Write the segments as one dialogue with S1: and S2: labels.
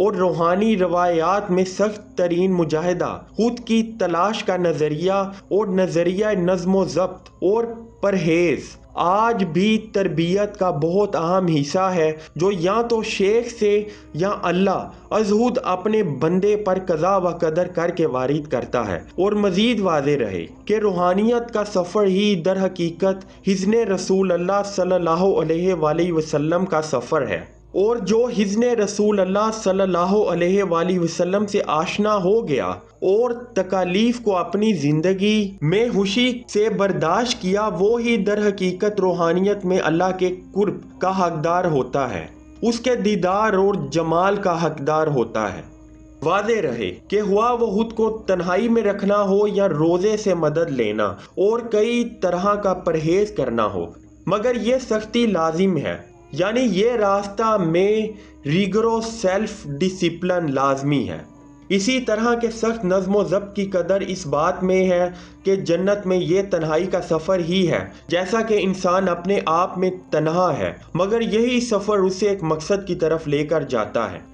S1: اور روحانی روایات میں سخت ترین مجاہدہ، خود کی تلاش کا نظریہ اور نظریہ نظم و ضبط اور پرہیز آج بھی تربیت کا بہت اہم حصہ ہے، جو یا تو شیخ سے یا اللہ از خود اپنے بندے پر قضا و قدر کر کے وارد کرتا ہے۔ اور مزید واضح رہے کہ روحانیت کا سفر ہی در حقیقت حضن رسول اللہ صلی اللہ علیہ وآلہ وسلم کا سفر ہے، اور جو حضن رسول اللہ صلی اللہ علیہ وآلہ وسلم سے آشنا ہو گیا اور تکالیف کو اپنی زندگی میں خوشی سے برداشت کیا، وہ ہی در حقیقت روحانیت میں اللہ کے قرب کا حقدار ہوتا ہے، اس کے دیدار اور جمال کا حقدار ہوتا ہے۔ واضح رہے کہ ہوا وہ خود کو تنہائی میں رکھنا ہو یا روزے سے مدد لینا اور کئی طرح کا پرہیز کرنا ہو، مگر یہ سختی لازم ہے، یعنی یہ راستہ میں ریگرو سیلف ڈسپلن لازمی ہے۔ اسی طرح کے سخت نظم و ضبط کی قدر اس بات میں ہے کہ جنت میں یہ تنہائی کا سفر ہی ہے، جیسا کہ انسان اپنے آپ میں تنہا ہے، مگر یہی سفر اسے ایک مقصد کی طرف لے کر جاتا ہے۔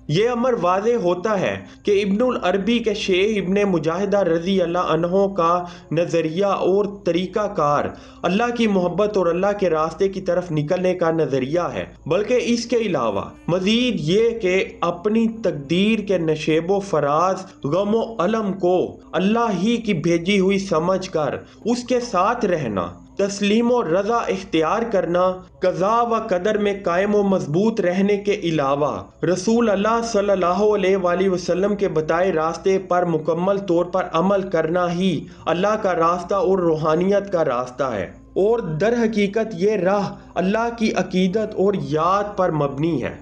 S1: یہ امر واضح ہوتا ہے کہ ابن العربی کے شیخ ابن مجاہدہ رضی اللہ عنہ کا نظریہ اور طریقہ کار اللہ کی محبت اور اللہ کے راستے کی طرف نکلنے کا نظریہ ہے، بلکہ اس کے علاوہ مزید یہ کہ اپنی تقدیر کے نشیب و فراز، غم و الم کو اللہ ہی کی بھیجی ہوئی سمجھ کر اس کے ساتھ رہنا، تسلیم و رضا اختیار کرنا، قضاء و قدر میں قائم و مضبوط رہنے کے علاوہ رسول اللہ صلی اللہ علیہ وآلہ وسلم کے بتائے راستے پر مکمل طور پر عمل کرنا ہی اللہ کا راستہ اور روحانیت کا راستہ ہے، اور در حقیقت یہ راہ اللہ کی عقیدت اور یاد پر مبنی ہے۔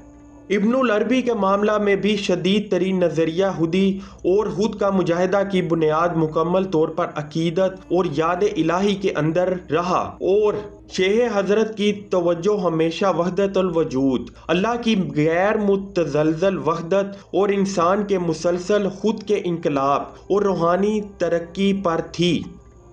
S1: ابن العربی کے معاملہ میں بھی شدید ترین نظریہ خودی اور خود کا مجاہدہ کی بنیاد مکمل طور پر عقیدت اور یاد الہی کے اندر رہا، اور شیخ حضرت کی توجہ ہمیشہ وحدت الوجود، اللہ کی غیر متزلزل وحدت اور انسان کے مسلسل خود کے انقلاب اور روحانی ترقی پر تھی۔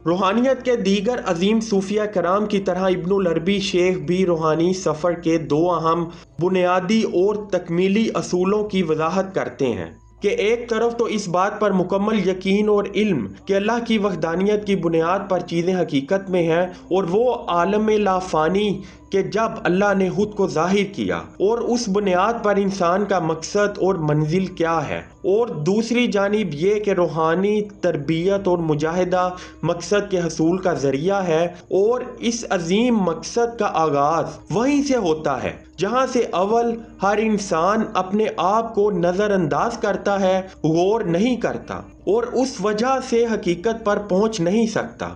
S1: روحانیت کے دیگر عظیم صوفیہ کرام کی طرح ابن العربی شیخ بھی روحانی سفر کے دو اہم بنیادی اور تکمیلی اصولوں کی وضاحت کرتے ہیں کہ ایک طرف تو اس بات پر مکمل یقین اور علم کہ اللہ کی وحدانیت کی بنیاد پر چیزیں حقیقت میں ہیں، اور وہ عالم لا فانی کہ جب اللہ نے خود کو ظاہر کیا، اور اس بنیاد پر انسان کا مقصد اور منزل کیا ہے، اور دوسری جانب یہ کہ روحانی تربیت اور مجاہدہ مقصد کے حصول کا ذریعہ ہے، اور اس عظیم مقصد کا آغاز وہیں سے ہوتا ہے جہاں سے اول ہر انسان اپنے آپ کو نظر انداز کرتا ہے، غور نہیں کرتا، اور اس وجہ سے حقیقت پر پہنچ نہیں سکتا۔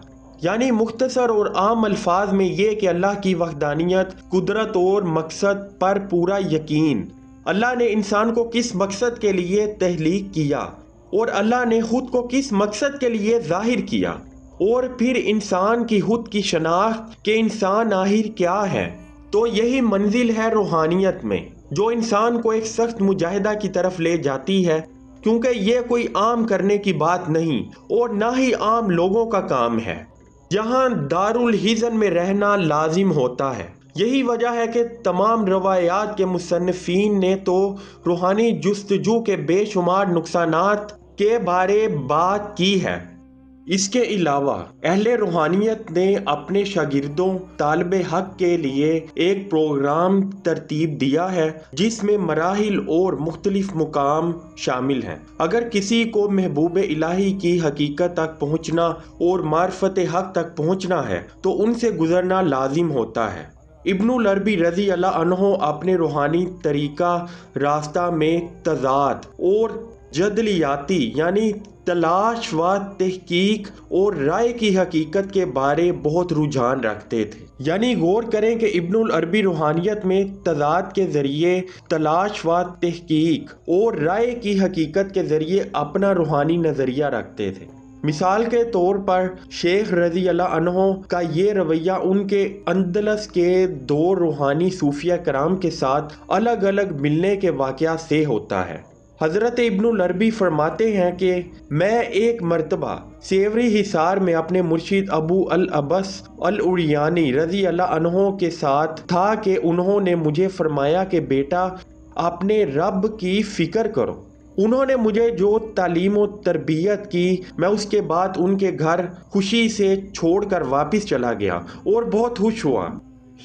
S1: یعنی مختصر اور عام الفاظ میں یہ کہ اللہ کی وحدانیت، قدرت اور مقصد پر پورا یقین، اللہ نے انسان کو کس مقصد کے لیے تخلیق کیا، اور اللہ نے خود کو کس مقصد کے لیے ظاہر کیا، اور پھر انسان کی خود کی شناخت کہ انسان آخر کیا ہے، تو یہی منزل ہے روحانیت میں، جو انسان کو ایک سخت مجاہدہ کی طرف لے جاتی ہے، کیونکہ یہ کوئی عام کرنے کی بات نہیں اور نہ ہی عام لوگوں کا کام ہے، جہاں دارالحزن میں رہنا لازم ہوتا ہے۔ یہی وجہ ہے کہ تمام روایات کے مصنفین نے تو روحانی جستجو کے بے شمار نقصانات کے بارے بات کی ہے۔ اس کے علاوہ اہل روحانیت نے اپنے شاگردوں، طالب حق کے لیے ایک پروگرام ترتیب دیا ہے جس میں مراحل اور مختلف مقام شامل ہیں۔ اگر کسی کو محبوب الہی کی حقیقت تک پہنچنا اور معرفت حق تک پہنچنا ہے تو ان سے گزرنا لازم ہوتا ہے۔ ابن العربی رضی اللہ عنہ اپنے روحانی طریقہ راستہ میں تضاد اور جدلیاتی یعنی تلاش و تحقیق اور رائے کی حقیقت کے بارے بہت رجحان رکھتے تھے۔ یعنی غور کریں کہ ابن العربی روحانیت میں تضاد کے ذریعے، تلاش و تحقیق اور رائے کی حقیقت کے ذریعے اپنا روحانی نظریہ رکھتے تھے۔ مثال کے طور پر شیخ رضی اللہ عنہ کا یہ رویہ ان کے اندلس کے دو روحانی صوفیہ کرام کے ساتھ الگ الگ ملنے کے واقعات سے ہوتا ہے۔ حضرت ابن العربی فرماتے ہیں کہ میں ایک مرتبہ سیوری حصار میں اپنے مرشد ابو العباس العریانی رضی اللہ عنہ کے ساتھ تھا کہ انہوں نے مجھے فرمایا کہ بیٹا، اپنے رب کی فکر کرو۔ انہوں نے مجھے جو تعلیم و تربیت کی، میں اس کے بعد ان کے گھر خوشی سے چھوڑ کر واپس چلا گیا اور بہت خوش ہوا۔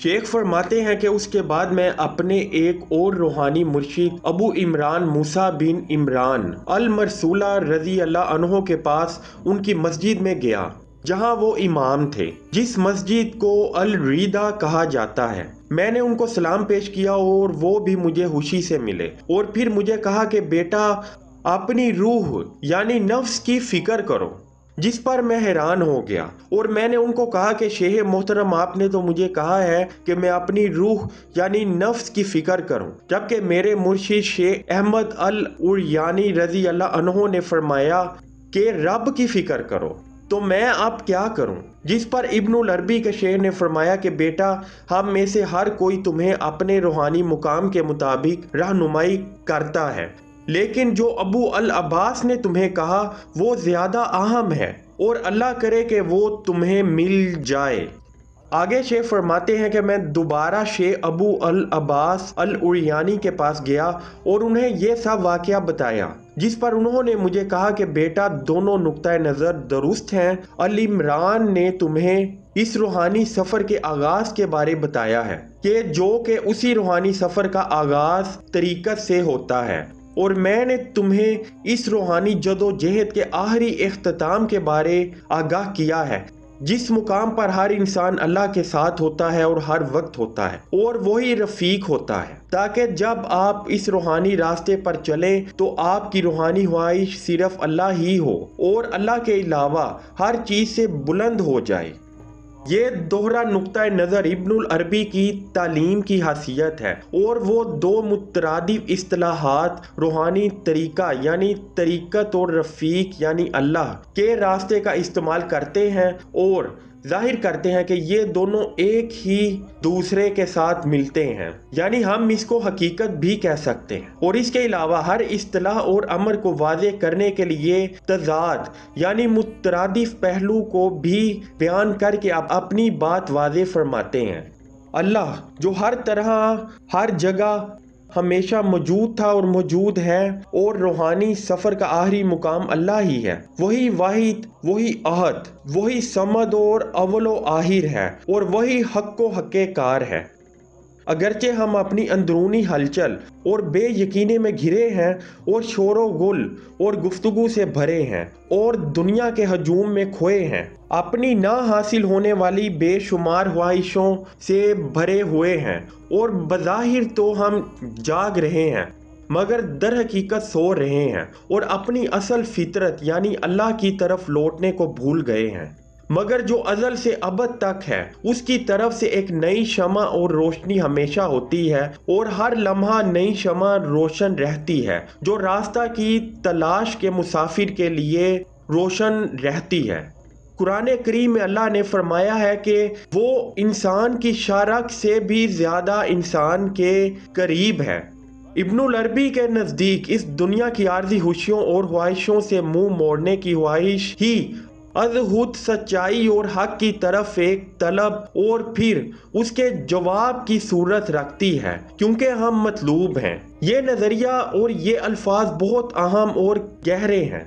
S1: شیخ فرماتے ہیں کہ اس کے بعد میں اپنے ایک اور روحانی مرشد ابو عمران موسیٰ بن عمران المرسولہ رضی اللہ عنہ کے پاس ان کی مسجد میں گیا، جہاں وہ امام تھے، جس مسجد کو الریدہ کہا جاتا ہے۔ میں نے ان کو سلام پیش کیا اور وہ بھی مجھے خوشی سے ملے، اور پھر مجھے کہا کہ بیٹا اپنی روح یعنی نفس کی فکر کرو، جس پر میں حیران ہو گیا، اور میں نے ان کو کہا کہ شیخ محترم، آپ نے تو مجھے کہا ہے کہ میں اپنی روح یعنی نفس کی فکر کروں، جبکہ میرے مرشد شیخ احمد العریانی رضی اللہ عنہ نے فرمایا کہ رب کی فکر کرو، تو میں اب کیا کروں؟ جس پر ابن العربی کے شیخ نے فرمایا کہ بیٹا، ہم میں سے ہر کوئی تمہیں اپنے روحانی مقام کے مطابق رہنمائی کرتا ہے، لیکن جو ابو العباس نے تمہیں کہا وہ زیادہ اہم ہے، اور اللہ کرے کہ وہ تمہیں مل جائے۔ آگے شیخ فرماتے ہیں کہ میں دوبارہ شیخ ابو العباس العریانی کے پاس گیا اور انہیں یہ سب واقعہ بتایا، جس پر انہوں نے مجھے کہا کہ بیٹا، دونوں نقطۂ نظر درست ہیں۔ عمران نے تمہیں اس روحانی سفر کے آغاز کے بارے بتایا ہے کہ اسی روحانی سفر کا آغاز طریقت سے ہوتا ہے، اور میں نے تمہیں اس روحانی جد و جہد کے آخری اختتام کے بارے آگاہ کیا ہے، جس مقام پر ہر انسان اللہ کے ساتھ ہوتا ہے اور ہر وقت ہوتا ہے، اور وہی رفیق ہوتا ہے، تاکہ جب آپ اس روحانی راستے پر چلیں تو آپ کی روحانی خواہش صرف اللہ ہی ہو اور اللہ کے علاوہ ہر چیز سے بلند ہو جائے۔ یہ دوہرا نقطۂ نظر ابن العربی کی تعلیم کی حیثیت ہے، اور وہ دو مترادف اصطلاحات روحانی طریقہ یعنی طریقت اور رفیق یعنی اللہ کے راستے کا استعمال کرتے ہیں اور ظاہر کرتے ہیں کہ یہ دونوں ایک ہی دوسرے کے ساتھ ملتے ہیں، یعنی ہم اس کو حقیقت بھی کہہ سکتے ہیں۔ اور اس کے علاوہ ہر اصطلاح اور امر کو واضح کرنے کے لیے تضاد یعنی مترادف پہلو کو بھی بیان کر کے اپنی بات واضح فرماتے ہیں۔ اللہ جو ہر طرح ہر جگہ ہمیشہ موجود تھا اور موجود ہے، اور روحانی سفر کا آخری مقام اللہ ہی ہے، وہی واحد، وہی احد، وہی صمد اور اول و آخر ہے، اور وہی حق و حق کار ہے۔ اگرچہ ہم اپنی اندرونی ہلچل اور بے یقینی میں گھرے ہیں، اور شور و گل اور گفتگو سے بھرے ہیں، اور دنیا کے ہجوم میں کھوئے ہیں، اپنی نہ حاصل ہونے والی بے شمار خواہشوں سے بھرے ہوئے ہیں، اور بظاہر تو ہم جاگ رہے ہیں مگر در حقیقت سو رہے ہیں، اور اپنی اصل فطرت یعنی اللہ کی طرف لوٹنے کو بھول گئے ہیں، مگر جو ازل سے ابد تک ہے اس کی طرف سے ایک نئی شمع اور روشنی ہمیشہ ہوتی ہے، اور ہر لمحہ نئی شمع روشن رہتی ہے، جو راستہ کی تلاش کے مسافر کے لیے روشن رہتی ہے۔ قرآن کریم میں اللہ نے فرمایا ہے کہ وہ انسان کی شارک سے بھی زیادہ انسان کے قریب ہے۔ ابن العربی کے نزدیک اس دنیا کی عارضی خوشیوں اور خواہشوں سے منہ موڑنے کی خواہش ہی از خود سچائی اور حق کی طرف ایک طلب اور پھر اس کے جواب کی صورت رکھتی ہے، کیونکہ ہم مطلوب ہیں۔ یہ نظریہ اور یہ الفاظ بہت اہم اور گہرے ہیں،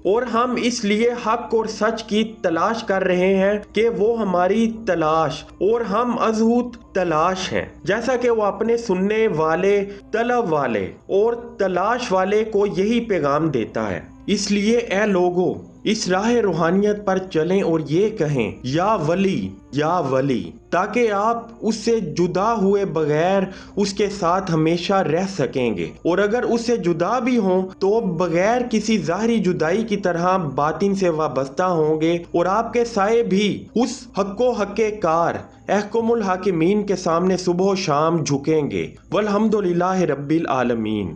S1: اور ہم اس لیے حق اور سچ کی تلاش کر رہے ہیں کہ وہ ہماری تلاش اور ہم از خود تلاش ہیں، جیسا کہ وہ اپنے سننے والے، طلب والے اور تلاش والے کو یہی پیغام دیتا ہے۔ اس لیے اے لوگو، اس راہ روحانیت پر چلیں اور یہ کہیں یا ولی یا ولی، تاکہ آپ اس سے جدا ہوئے بغیر اس کے ساتھ ہمیشہ رہ سکیں گے، اور اگر اس سے جدا بھی ہوں تو بغیر کسی ظاہری جدائی کی طرح باطن سے وابستہ ہوں گے، اور آپ کے سائے بھی اس حق و حق کار احکم الحاکمین کے سامنے صبح و شام جھکیں گے۔ والحمدللہ رب العالمین۔